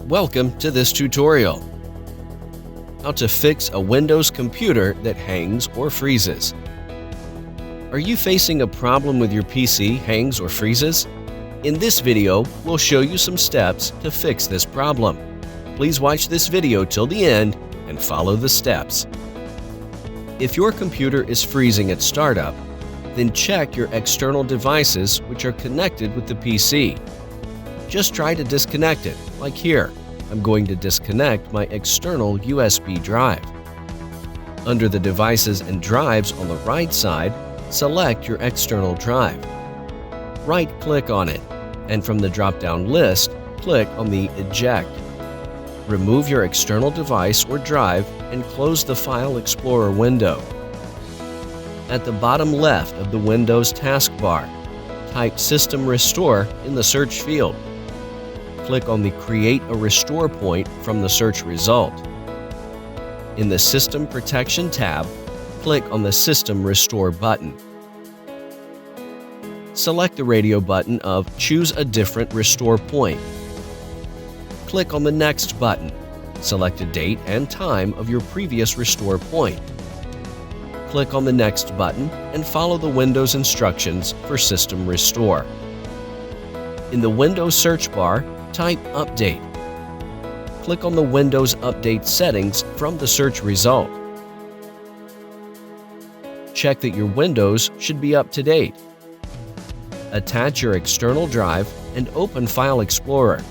Welcome to this tutorial. How to fix a Windows computer that hangs or freezes. Are you facing a problem with your PC hangs or freezes? In this video, we'll show you some steps to fix this problem. Please watch this video till the end and follow the steps. If your computer is freezing at startup, then check your external devices which are connected with the PC. Just try to disconnect it, like here. I'm going to disconnect my external USB drive. Under the Devices and Drives on the right side, select your external drive. Right-click on it, and from the drop-down list, click on the Eject. Remove your external device or drive and close the File Explorer window. At the bottom left of the Windows taskbar, type System Restore in the search field. Click on the Create a Restore Point from the search result. In the System Protection tab, click on the System Restore button. Select the radio button of Choose a different restore point. Click on the Next button. Select a date and time of your previous restore point. Click on the Next button and follow the Windows instructions for System Restore. In the Windows search bar, type Update. Click on the Windows Update settings from the search result. Check that your Windows should be up to date. Attach your external drive and open File Explorer.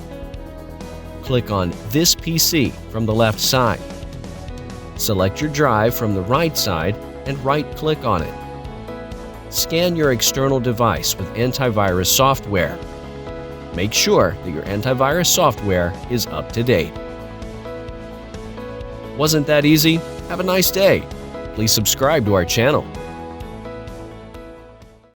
Click on This PC from the left side. Select your drive from the right side and right-click on it. Scan your external device with antivirus software. Make sure that your antivirus software is up to date. Wasn't that easy? Have a nice day. Please subscribe to our channel.